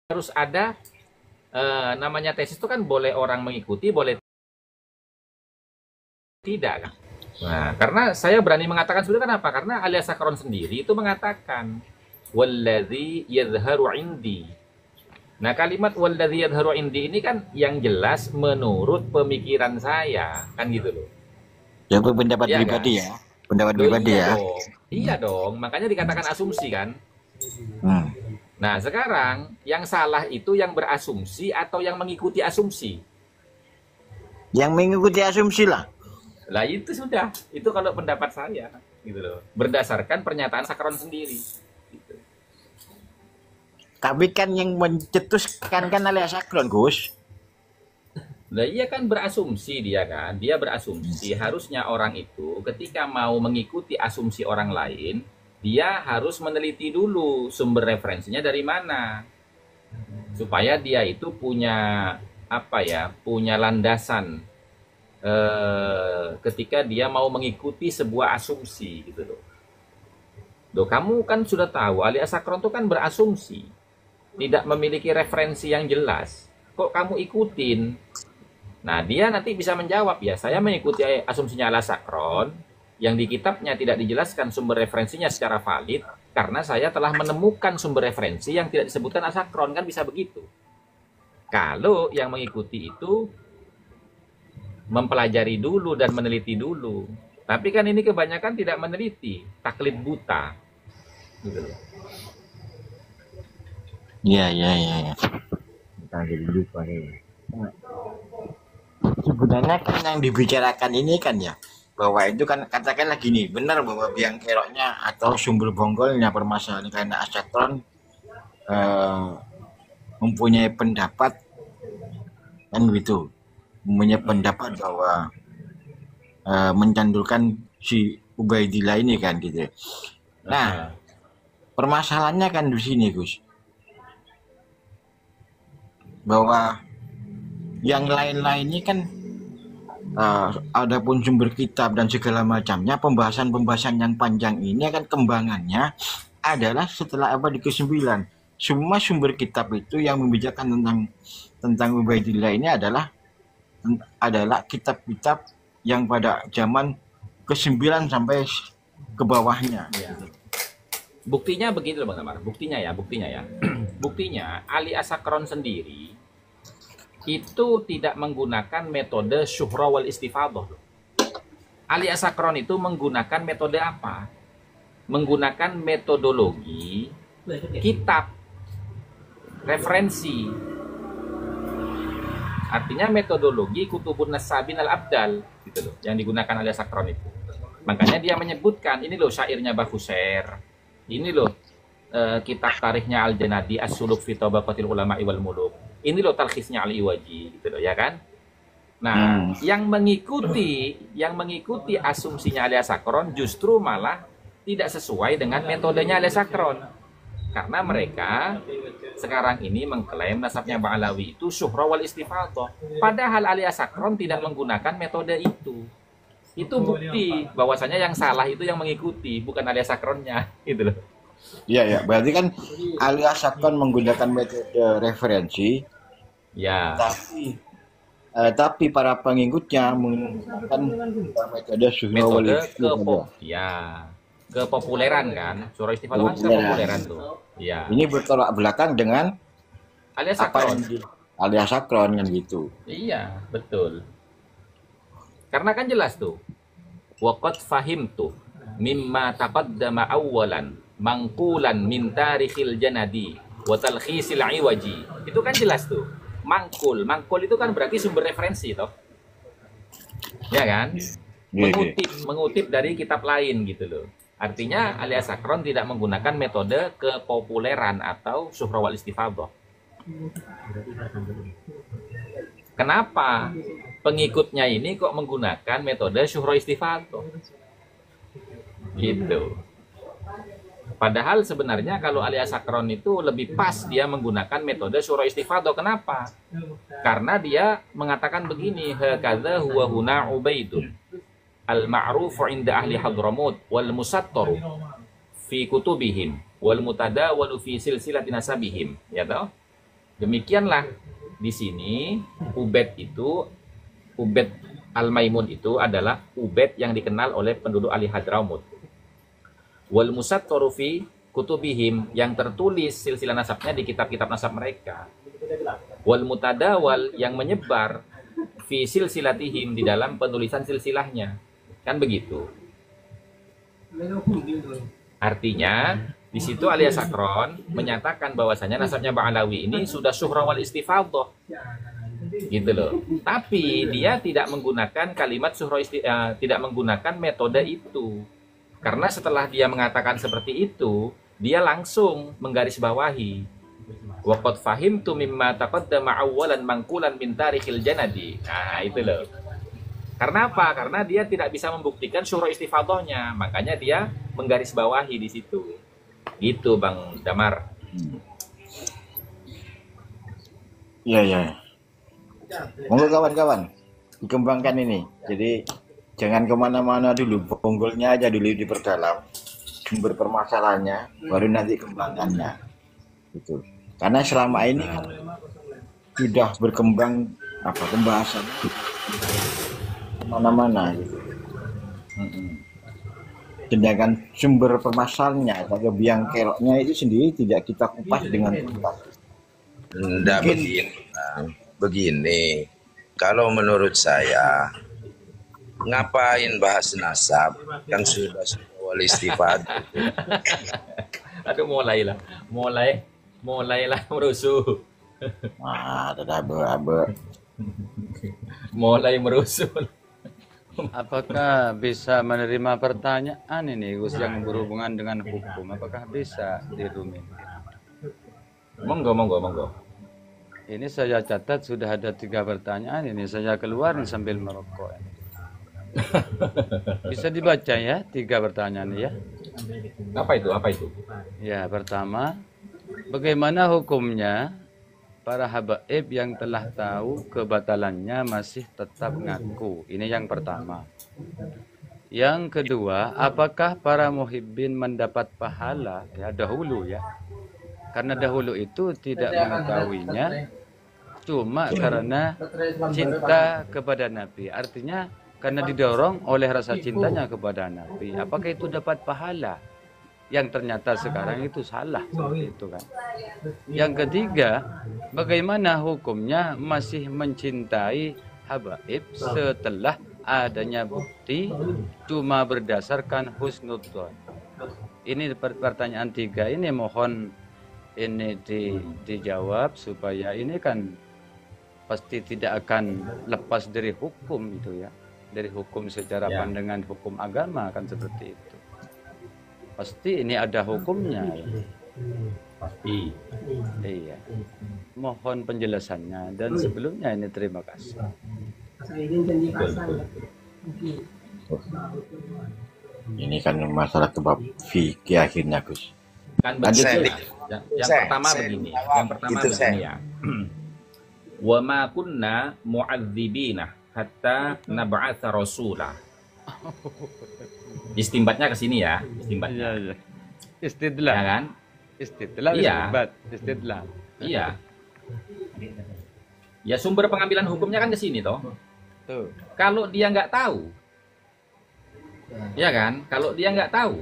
harus ada namanya tesis itu kan boleh orang mengikuti, boleh tidak kan. Nah, karena saya berani mengatakan sudah kenapa? Karena alias Sakron sendiri itu mengatakan walladzi yadhharu indi. Nah, kalimat walladzi yadhharu indi ini kan yang jelas menurut pemikiran saya, kan gitu loh. Ya, pendapat Iya kan? pribadi ya. Pendapat Loh, pribadi iya ya. dong. Iya dong, makanya dikatakan asumsi kan. Hmm. Nah, sekarang yang salah itu yang berasumsi atau yang mengikuti asumsi? Yang mengikuti asumsi lah. Lah itu sudah, itu kalau pendapat saya gitu loh. Berdasarkan pernyataan Sakron sendiri. Gitu. Tapi kan yang mencetuskan kan alias Sakron, Gus. Lah iya kan berasumsi dia kan, dia berasumsi harusnya orang itu ketika mau mengikuti asumsi orang lain, dia harus meneliti dulu sumber referensinya dari mana. Supaya dia itu punya apa ya, punya landasan ketika dia mau mengikuti sebuah asumsi gitu loh. Loh, kamu kan sudah tahu alias Sakron itu kan berasumsi, tidak memiliki referensi yang jelas. Kok kamu ikutin? Nah, dia nanti bisa menjawab, ya saya mengikuti asumsinya alias Sakron, yang di kitabnya tidak dijelaskan sumber referensinya secara valid, karena saya telah menemukan sumber referensi yang tidak disebutkan alias Sakron, kan bisa begitu. Kalau yang mengikuti itu mempelajari dulu dan meneliti dulu. Tapi kan ini kebanyakan tidak meneliti, taklid buta. Gitu loh. Iya. Kita jadi lupa nih. Sebenarnya kan yang dibicarakan ini kan ya, bahwa itu kan katakanlah gini, benar bahwa biang keroknya atau sumber bonggolnya permasalahan karena asatron mempunyai pendapat kan gitu, mempunyai pendapat bahwa mencandulkan si Ubaidillah ini kan gitu. Nah, permasalahannya kan di sini, Gus, bahwa yang lain-lainnya kan adapun sumber kitab dan segala macamnya, pembahasan-pembahasan yang panjang ini akan kembangannya adalah setelah abad ke-9. Semua sumber kitab itu yang membicarakan tentang Ubaidillah ini adalah kitab-kitab yang pada zaman ke-9 sampai ke bawahnya. Ya. Buktinya begitu loh Bang Samar. Buktinya ya. Buktinya Ali Asakron sendiri itu tidak menggunakan metode syuhra wal istifadah. Ali Asakron itu menggunakan metode apa? Menggunakan metodologi kitab, referensi. Artinya metodologi Kutubun Nasabin al-Abdal gitu loh, yang digunakan Ali Asakron itu. Makanya dia menyebutkan ini loh syairnya Bahuser, ini loh kitab tarikhnya Al-Janadi As-Suluk fi Tabaqatil Ulama wal Muluk, ini loh talkhisnya Al-Iwaji gitu loh ya kan. Nah, yang mengikuti asumsinya Ali Asakron justru malah tidak sesuai dengan metodenya Ali Asakron. Karena mereka sekarang ini mengklaim nasabnya Ba'alawi itu syuhra wal istifadah. Padahal Ali Asakron tidak menggunakan metode itu. Itu bukti bahwasanya yang salah itu yang mengikuti, bukan Ali Asakronnya gitu loh. Iya. Berarti kan Ali Asakron menggunakan metode referensi. Ya. Tapi para pengikutnya menggunakan metode syuhra wal istifadah. Kepopuleran kan, syuhra istifadah kan kepopuleran tuh. Ya. Ini bertolak belakang dengan Ali Asakron. Ali Asakron kan gitu. Iya, betul. Karena kan jelas tuh. Waqad fahimtu mimma taqaddama awwalan mangkulan min tarikhil janadi wa talkhisil iwaji. Itu kan jelas tuh. Mangkul itu kan berarti sumber referensi toh. Ya kan? Mengutip dari kitab lain gitu loh. Artinya Ali Asakron tidak menggunakan metode kepopuleran atau syuhra wal istifadah. Kenapa pengikutnya ini kok menggunakan metode syuhra istifadah? Gitu. Padahal sebenarnya kalau Ali Asakron itu lebih pas dia menggunakan metode syuhra istifadah. Kenapa? Karena dia mengatakan begini, hakadza huwa huna Ubaidun al-ma'rufu inda ahli Hadramut wal musattaru fi kutubihim wal mutadawalu fi silsilati nasabihim, ya toh? Demikianlah di sini Ubed Al-Maimun itu adalah Ubed yang dikenal oleh penduduk Ali Hadramaut. Wal musattaru fi kutubihim, yang tertulis silsilah nasabnya di kitab-kitab nasab mereka. Wal mutadawal, yang menyebar fi silsilatihim, di dalam penulisan silsilahnya. Kan begitu. Artinya di situ Ali Sakron menyatakan bahwasanya nasabnya Ba'alawi ini sudah syuhra wal istifadhah. Gitu loh. Tapi dia tidak menggunakan kalimat tidak menggunakan metode itu. Karena setelah dia mengatakan seperti itu, dia langsung menggarisbawahi waqad fahimtu mimma taqaddama awwalan mangkulan min tarikhil janadi. Nah, itu loh. Karena apa? Karena dia tidak bisa membuktikan syuhra istifadhahnya, makanya dia menggarisbawahi di situ. Gitu Bang Damar. Iya, ya. Monggo kawan-kawan, dikembangkan ini. Jadi jangan kemana-mana dulu, bonggolnya aja dulu diperdalam, sumber permasalahannya, baru nanti kembangannya. Gitu. Karena selama ini kan sudah berkembang pembahasan kemana-mana. Gitu. Sedangkan sumber permasalahannya atau biang keroknya itu sendiri tidak kita kupas dengan tuntas. Enggak begini. Kalau menurut saya, ngapain bahas nasab yang sudah wal istifadah? Aduh, mulailah merusuh. Ada abe-abe. Mulai merusuh. Apakah bisa menerima pertanyaan ini Gus yang berhubungan dengan hukum? Apakah bisa dirumit? Monggo. Ini saya catat sudah ada 3 pertanyaan. Ini saya keluar nih sambil merokok. Bisa dibaca ya 3 pertanyaan ya. Apa itu? Ya, pertama, bagaimana hukumnya para habaib yang telah tahu kebatalannya masih tetap ngaku? Ini yang pertama. Yang kedua, apakah para muhibbin mendapat pahala ya dahulu ya? Karena dahulu itu tidak mengetahuinya, cuma karena cinta kepada Nabi. Artinya karena didorong oleh rasa cintanya kepada Nabi. Apakah itu dapat pahala? Yang ternyata sekarang itu salah, itu kan. Yang ketiga, bagaimana hukumnya masih mencintai habaib setelah adanya bukti cuma berdasarkan husnudzon? Ini pertanyaan 3 ini mohon ini dijawab supaya ini kan pasti tidak akan lepas dari hukum itu ya, dari hukum secara pandangan hukum agama kan seperti itu. Pasti ini ada hukumnya ya. Pasti. Iya. Mohon penjelasannya dan sebelumnya ini terima kasih. Ini kan masalah kebab fikih akhirnya Gus. Kan begini. Yang pertama begini ya. Wa ma kunna mu'adzibina hatta nab'atsa rasula. Istimbatnya ke sini ya, istimbatnya. Iya. Istidlal. Ya kan? Istidlal, iya. Istidlal. Iya. Ya sumber pengambilan hukumnya kan ke sini toh. Tuh. Kalau dia nggak tahu, ya kan? Kalau dia nggak tahu,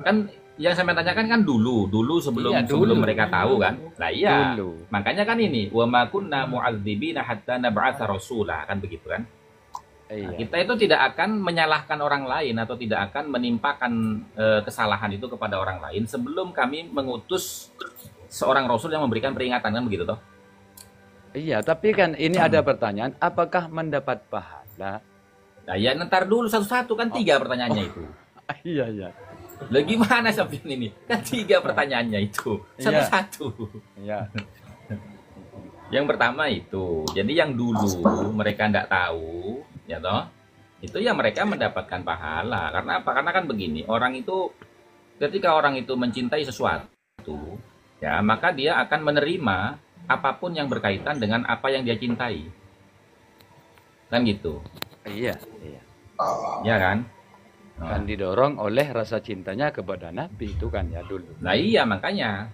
kan yang saya tanyakan kan dulu sebelum mereka tahu kan. Nah iya. Dulu. Makanya kan ini wa ma kunna mu'adzibina hatta nab'atsa rasula, kan begitu kan? Nah, kita itu tidak akan menyalahkan orang lain atau tidak akan menimpakan kesalahan itu kepada orang lain sebelum kami mengutus seorang rasul yang memberikan peringatan, kan begitu toh? Iya, tapi kan ini ada pertanyaan, apakah mendapat pahala? Nah ya ntar dulu satu-satu, kan 3 pertanyaannya itu. Iya. Lah gimana Sofyan ini? Kan 3 pertanyaannya itu. Satu-satu. Iya. Yang pertama itu, jadi yang dulu mereka tidak tahu, ya toh, itu ya mereka mendapatkan pahala. Karena apa? Karena kan begini, orang itu ketika orang itu mencintai sesuatu, ya maka dia akan menerima apapun yang berkaitan dengan apa yang dia cintai. Kan gitu. Iya. Ya kan? Kan didorong oleh rasa cintanya kepada Nabi itu kan ya dulu. Nah iya makanya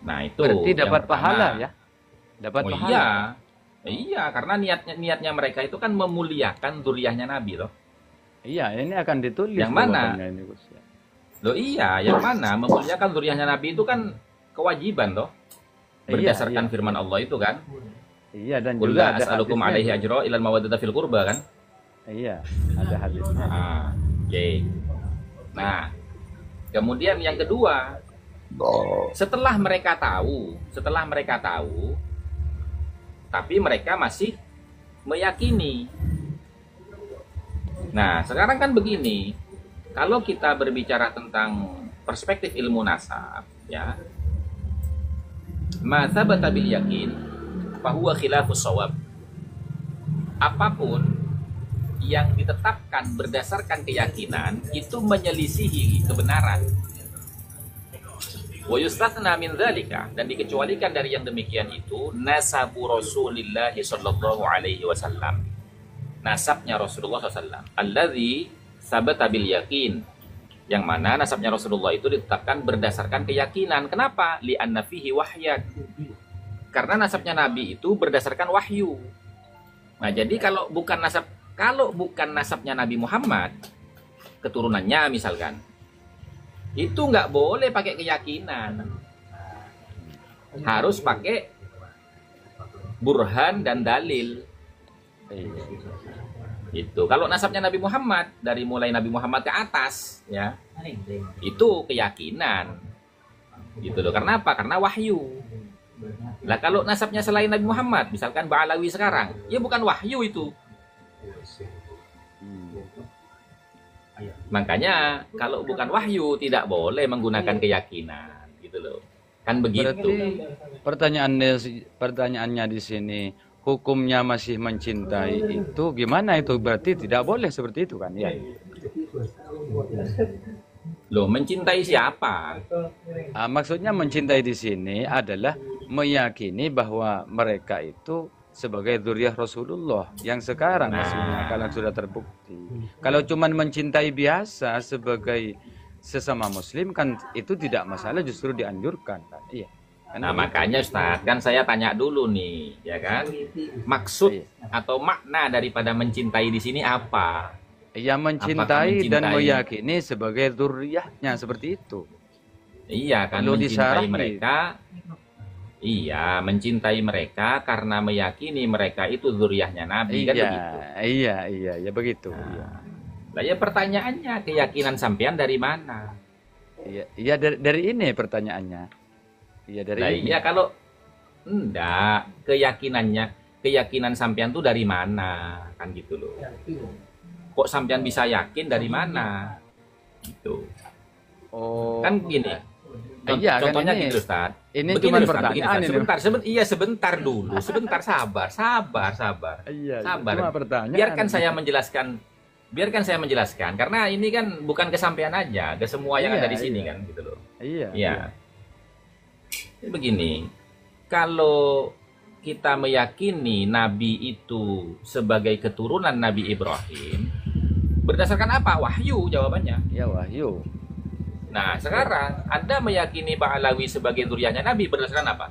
Nah, itu Berarti yang dapat pertama. pahala ya? Dapat Oh pahala. iya. Iya, karena niatnya mereka itu kan memuliakan zuriyahnya Nabi loh. Iya, ini akan ditulis Yang mana? jawabannya ini, Gus. Ya. Loh iya, yang mana memuliakan zuriyahnya Nabi itu kan kewajiban loh. Berdasarkan iya. firman Allah itu kan. Iya, dan Qul juga la ada as'alukum hadisnya. alaihi ajra ilal mawaddata fil qurba kan. Iya, ada hadisnya. Nah, oke. Nah, kemudian yang kedua, setelah mereka tahu, tapi mereka masih meyakini. Nah, sekarang kan begini, kalau kita berbicara tentang perspektif ilmu nasab, ya, ma tsabata bil yakin fahuwa khilafus shawab. Apapun yang ditetapkan berdasarkan keyakinan itu menyelisihi kebenaran. Wa yustathna min dzalika, dan dikecualikan dari yang demikian itu nasabu Rasulillah sallallahu alaihi wasallam. Nasabnya Rasulullah SAW alladzi sabata bil yakin, yang mana nasabnya Rasulullah itu ditetapkan berdasarkan keyakinan. Kenapa? Li'anna fihi wahyan. Karena nasabnya Nabi itu berdasarkan wahyu. Nah, jadi kalau bukan nasabnya Nabi Muhammad, keturunannya misalkan, itu nggak boleh pakai keyakinan, harus pakai burhan dan dalil. Iya. Itu kalau nasabnya Nabi Muhammad, dari mulai Nabi Muhammad ke atas, ya, itu keyakinan, gitu loh. Karena apa? Karena wahyu. Lah kalau nasabnya selain Nabi Muhammad, misalkan Ba'alawi sekarang, ya bukan wahyu itu. Makanya kalau bukan wahyu tidak boleh menggunakan keyakinan, gitu loh. Kan begitu. Berarti pertanyaannya di sini, hukumnya masih mencintai itu gimana itu? Berarti tidak boleh seperti itu kan? Ya. Loh, mencintai siapa? Maksudnya mencintai di sini adalah meyakini bahwa mereka itu sebagai zuriyah Rasulullah yang sekarang maksudnya kalau sudah terbukti. Kalau cuman mencintai biasa sebagai sesama muslim kan itu tidak masalah, justru dianjurkan kan. Iya. Nah, makanya Ustaz, kan saya tanya dulu nih, ya kan? Maksud atau makna daripada mencintai di sini apa? Ia mencintai dan meyakini sebagai zuriyahnya seperti itu. Iya kan, Perlu mencintai disarahi. mereka. Iya, mencintai mereka karena meyakini mereka itu zuriyahnya Nabi, kan begitu. Iya, begitu. Lah ya pertanyaannya, keyakinan sampean dari mana? Iya dari ini pertanyaannya. Iya dari Lah ini. iya, kalau enggak, keyakinan sampean tuh dari mana? Kan gitu loh. Kok sampean bisa yakin dari mana? Gitu. Oh. Kan gini. Iya, Contohnya kan ini, gitu, Ustaz. Ini Begini, cuma Ustaz, pertanyaan begini, ini. Ustaz. Sebentar dulu. Sebentar, sabar. Iya, Sabar. cuma pertanyaan. Biarkan saya menjelaskan karena ini kan bukan kesampaian aja, ke semua yang ada di sini kan gitu loh. Iya. Jadi begini, kalau kita meyakini Nabi itu sebagai keturunan Nabi Ibrahim, berdasarkan apa? Wahyu jawabannya. Ya wahyu. Nah, sekarang Anda meyakini Ba'alawi sebagai zuriyahnya Nabi berdasarkan apa?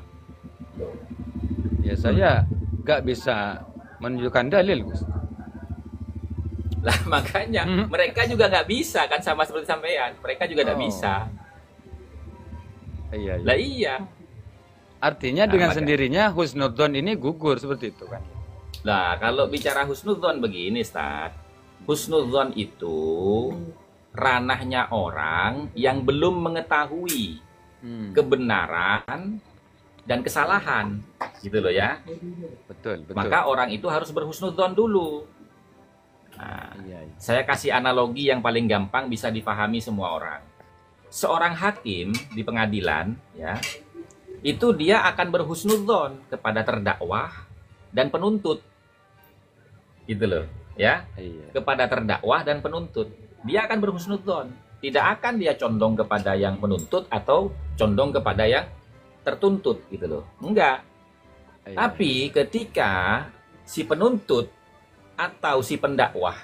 Ya saya nggak bisa menunjukkan dalil, Gus. Lah makanya mereka juga nggak bisa kan, sama seperti sampean. Mereka juga nggak bisa. Iya. Lah iya. Artinya dengan sendirinya husnudzon ini gugur seperti itu kan? Nah, kalau bicara husnudzon begini, Ustaz. Husnudzon itu ranahnya orang yang belum mengetahui kebenaran dan kesalahan, gitu loh ya. Betul. Maka orang itu harus berhusnudzon dulu. Nah, saya kasih analogi yang paling gampang bisa dipahami semua orang. Seorang hakim di pengadilan, ya, itu dia akan berhusnudzon kepada terdakwah dan penuntut, gitu loh, ya, kepada terdakwah dan penuntut. Dia akan berhusnudzon, tidak akan dia condong kepada yang menuntut atau condong kepada yang tertuntut, gitu loh, enggak. Tapi ketika si penuntut atau si pendakwah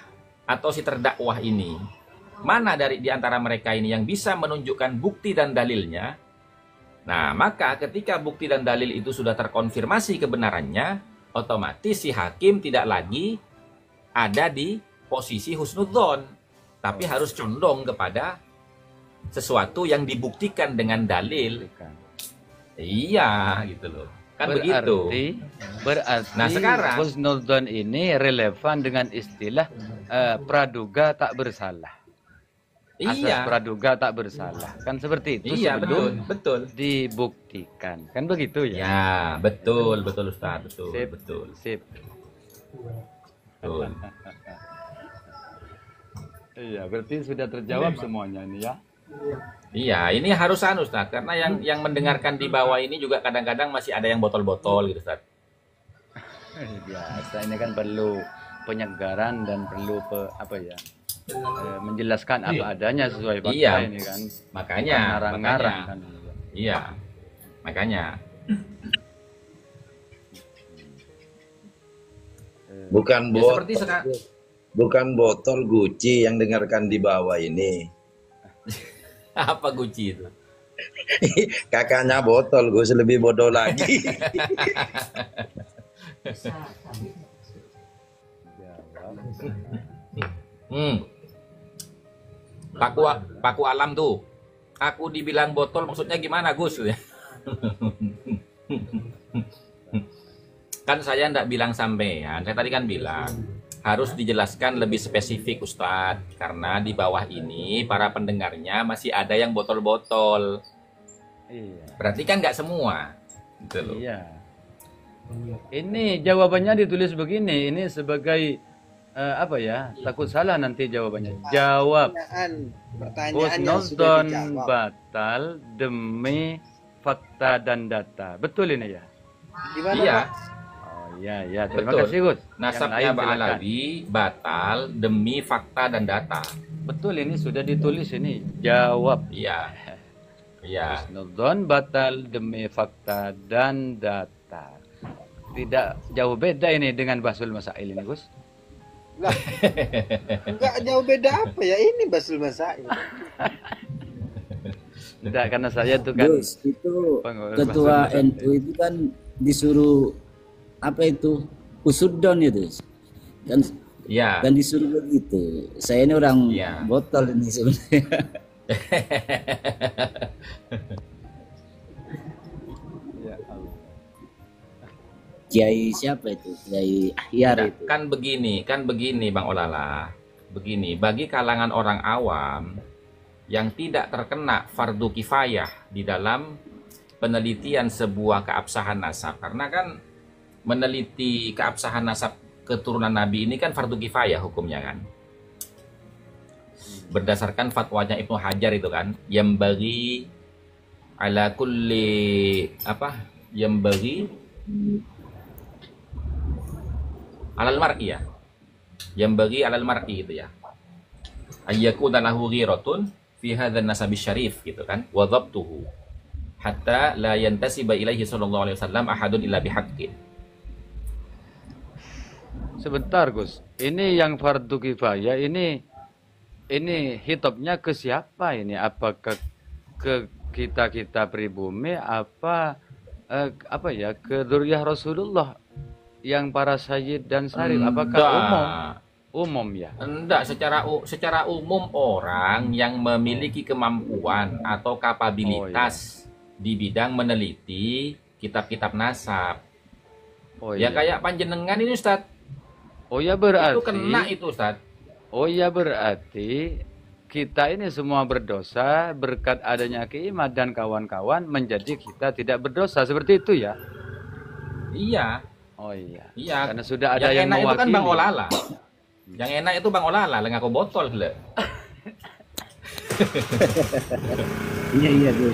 atau si terdakwah ini, mana dari di antara mereka ini yang bisa menunjukkan bukti dan dalilnya, Nah, maka ketika bukti dan dalil itu sudah terkonfirmasi kebenarannya, otomatis si hakim tidak lagi ada di posisi husnudzon, tapi harus condong kepada sesuatu yang dibuktikan dengan dalil. Iya, gitu loh. Kan begitu. Berarti Nah, sekarang husnudzon ini relevan dengan istilah praduga tak bersalah. Asas iya, praduga tak bersalah. Kan seperti itu iya, betul, sebelum betul. dibuktikan. Kan begitu ya? Ya, betul, betul Ustaz, betul, Sip. betul, Sip. betul. Iya, berarti sudah terjawab semuanya ini ya. Iya, ini harus Ustaz, karena yang mendengarkan di bawah ini juga kadang-kadang masih ada yang botol-botol gitu Ustaz. Biasa, ini kan perlu penyegaran dan perlu menjelaskan apa adanya sesuai fakta Iya. ini kan. Makanya, Ngarang-ngarang kan. Iya, makanya. Bukan Ya, seperti botol, bukan botol Gucci yang dengarkan di bawah ini. Apa Gucci itu? Kakaknya botol, Gus lebih bodoh lagi. Paku alam tuh. Aku dibilang botol maksudnya gimana Gus? Kan saya ndak bilang sampean. Saya tadi kan bilang harus dijelaskan lebih spesifik Ustadz, karena di bawah ini para pendengarnya masih ada yang botol-botol. Iya. Berarti kan nggak semua, gitu loh. Iya. Ini jawabannya ditulis begini. Ini sebagai takut salah nanti jawabannya. Jawab. Pertanyaan yang sudah Husnudzon dijawab. batal demi fakta dan data. Betul ini ya? Gimana, Iya, Pak? Oh iya ya. Terima Betul. kasih Gus. nasabnya Yang lain silakan. Ba'alawi batal demi fakta dan data. Betul ini sudah ditulis ini. Jawab. Iya, iya. Husnudzon batal demi fakta dan data. Tidak jauh beda ini dengan Basul Masail ini Gus. Lah, enggak jauh beda apa ya ini Basul Masail. Tidak, karena saya tuh kan Gus, itu pengurus ketua Basul NU itu kan disuruh apa itu kusudon itu kan Iya. kan disuruh begitu. Saya ini orang Iya. botol ini sebenarnya. Ya Allah. Kiai siapa itu? Kiai Ahyar Nah, itu. kan begini Bang Olala. Begini, bagi kalangan orang awam yang tidak terkena fardu kifayah di dalam penelitian sebuah keabsahan nasab, karena kan meneliti keabsahan nasab keturunan Nabi ini kan fardu kifayah hukumnya kan. Berdasarkan fatwanya Ibnu Hajar itu kan, yang bagi ala kulli yang bagi alal mar'i ya. Yang bagi alal mar'i itu ya. Ayyakuna lahu ghiratun fi hadzal nasabi syarif gitu kan. Wa dhabtuhu hatta la yantasiba ilaihi sallallahu alaihi wasallam ahadun illa bihaqqin. Sebentar Gus. Ini yang fardu kifayah ini hitopnya ke siapa ini? Apakah ke kita pribumi apa ke dzurriyyah Rasulullah yang para sayyid dan syarif? Apakah umum? Umum ya. Enggak, secara umum orang yang memiliki kemampuan atau kapabilitas di bidang meneliti kitab-kitab nasab. Oh Ya iya. kayak panjenengan ini Ustaz. Oh ya berarti. Itu kena itu Ustaz. Oh ya berarti kita ini semua berdosa berkat adanya Kiimat dan kawan-kawan menjadi kita tidak berdosa seperti itu ya. Iya. Oh iya. Iya. Karena sudah ada yang enak itu kan mewakili. Bang Olala. Yang enak itu Bang Olala, lengaku botol le. Iya Gus.